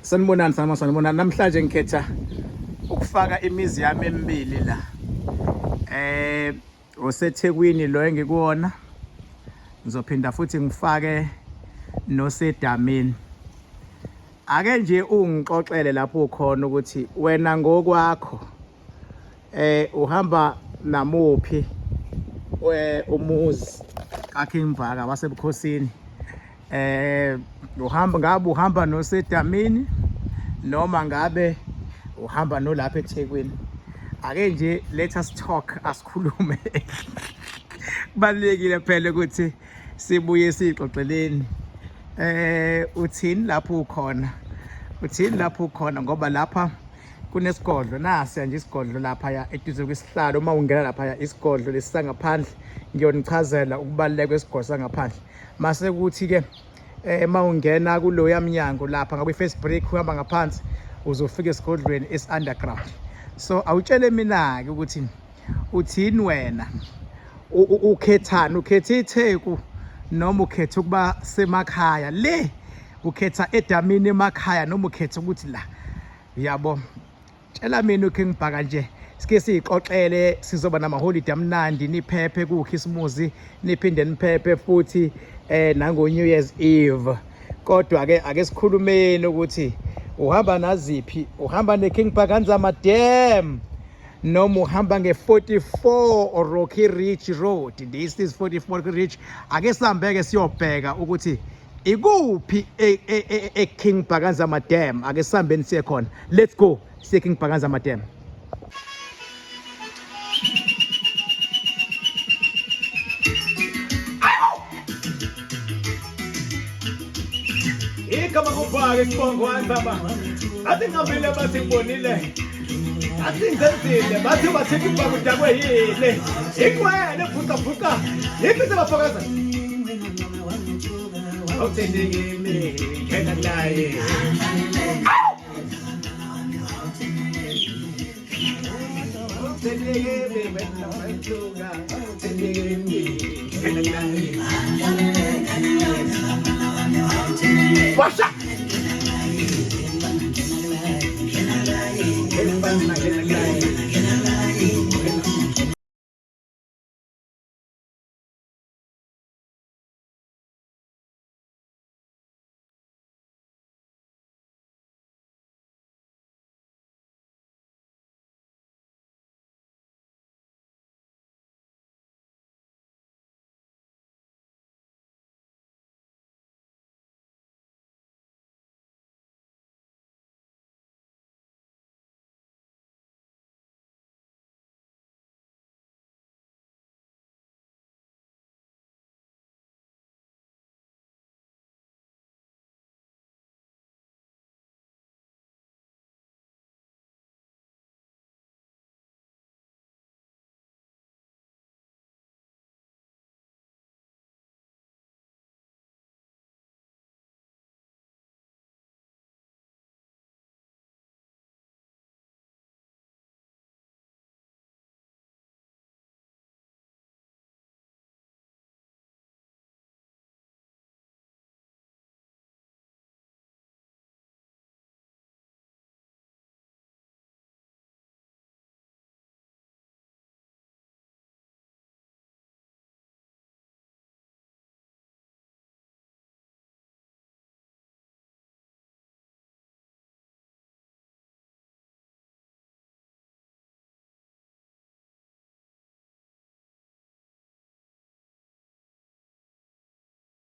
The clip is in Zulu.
Sanibonani namhlanje ngikhetha ukufaka imizi yami emibili la. OseThekwini lo engikuwona. Ngizophinda futhi ngifake noSedamini. Ake nje ungixoxele lapho ukhona ukuthi wena ngokwakho uhamba namuphi umuzi kaKingvaka wasebukhosini. Uhamba noSedamini noma ngabe uhamba nolapha eThekwini. Ake nje let us talk, asikhulume. Kubalekile phela ukuthi sibuye sixoxeleni. Uthini lapho ukhona? Uthini lapho ukhona ngoba lapha kunesigodlo nasi nje isigodlo lapha ya eduze kwesihlalo. Uma ungena lapha ya isigodlo lesangaphandle ngiyonichazela ukubaleka kwesigodlo sangaphandle. Mase kuthi ke mawungena kulo yamnyango lapha ngabe first break uhamba ngaphansi uzofika esigodlweni esi-underground. So awutshele mina ke ukuthi uthini wena, ukhethani, ukhetha iTheku noma ukhetha ukuba semakhaya le, ukhetha eDamini emakhaya noma ukhetha ukuthi la. Yabo, tshela mina uKingvaka nje sike sixoxele, sizoba namaholiday amnandi, niphephe kuKhisimusi, niphinde niphephe futhi nango New Year's Eve. Kodwa ke ake sikhulumeni ukuthi uhamba naziphi, uhamba neKingvaka Dam noma uhamba nge44 Rocky Ridge Road. This is 44 Rocky Ridge. Ake sihambeke siyobheka ukuthi ikuphi eKingvaka Dam. Ake sihambeni siye khona. Let's go siye Kingvaka Dam. Kama kupake sibongo baba. Athi ngavile bathi ngibonile. Athi ngenzile bathi Kingvaka udakwe yile. Ikwele fuka. Yikho bafakaza. Awuthendekile khena laye. Awuthendekile wena manthuka. Awuthendekile khena laye. What's up? Can I lie?